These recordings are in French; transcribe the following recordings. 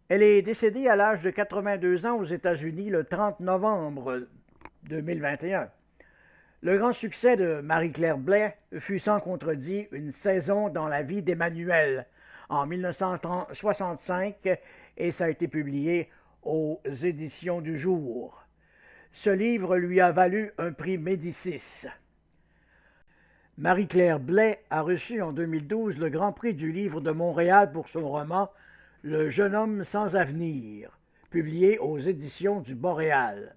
Elle est décédée à l'âge de 82 ans aux États-Unis le 30 novembre 2021. Le grand succès de Marie-Claire Blais fut sans contredit une saison dans la vie d'Emmanuel en 1965 et ça a été publié aux éditions du Jour. Ce livre lui a valu un prix Médicis. Marie-Claire Blais a reçu en 2012 le Grand Prix du Livre de Montréal pour son roman Le jeune homme sans avenir, publié aux éditions du Boréal.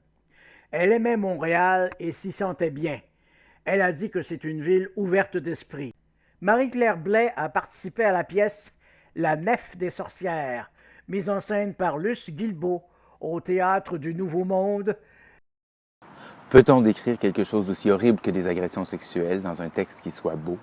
Elle aimait Montréal et s'y sentait bien. Elle a dit que c'est une ville ouverte d'esprit. Marie-Claire Blais a participé à la pièce La Nef des sorcières, mise en scène par Luce Guilbeault au Théâtre du Nouveau Monde. Peut-on décrire quelque chose d'aussi horrible que des agressions sexuelles dans un texte qui soit beau?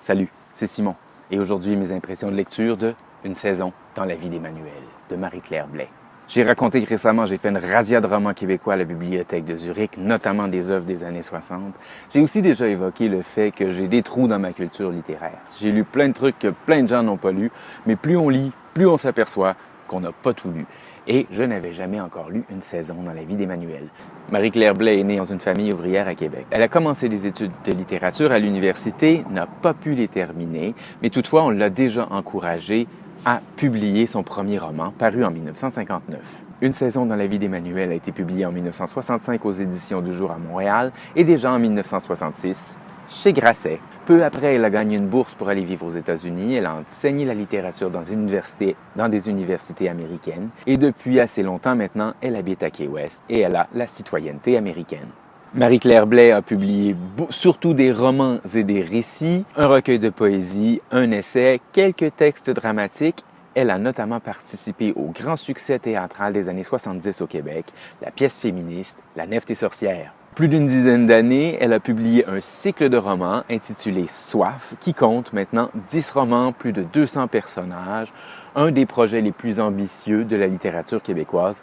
Salut, c'est Simon, et aujourd'hui mes impressions de lecture de Une saison dans la vie d'Emmanuel, de Marie-Claire Blais. J'ai raconté que récemment, j'ai fait une razzia de romans québécois à la Bibliothèque de Zurich, notamment des œuvres des années 60. J'ai aussi déjà évoqué le fait que j'ai des trous dans ma culture littéraire. J'ai lu plein de trucs que plein de gens n'ont pas lus, mais plus on lit, plus on s'aperçoit qu'on n'a pas tout lu. Et je n'avais jamais encore lu Une saison dans la vie d'Emmanuel. Marie-Claire Blais est née dans une famille ouvrière à Québec. Elle a commencé des études de littérature à l'université, n'a pas pu les terminer, mais toutefois on l'a déjà encouragée à publier son premier roman, paru en 1959. Une saison dans la vie d'Emmanuel a été publiée en 1965 aux éditions du Jour à Montréal et déjà en 1966 chez Grasset. Peu après, elle a gagné une bourse pour aller vivre aux États-Unis. Elle a enseigné la littérature dans des universités américaines. Et depuis assez longtemps maintenant, elle habite à Key West et elle a la citoyenneté américaine. Marie-Claire Blais a publié surtout des romans et des récits, un recueil de poésie, un essai, quelques textes dramatiques. Elle a notamment participé au grand succès théâtral des années 70 au Québec, la pièce féministe La Nef des sorcières. Plus d'une dizaine d'années, elle a publié un cycle de romans intitulé Soif, qui compte maintenant 10 romans, plus de 200 personnages, un des projets les plus ambitieux de la littérature québécoise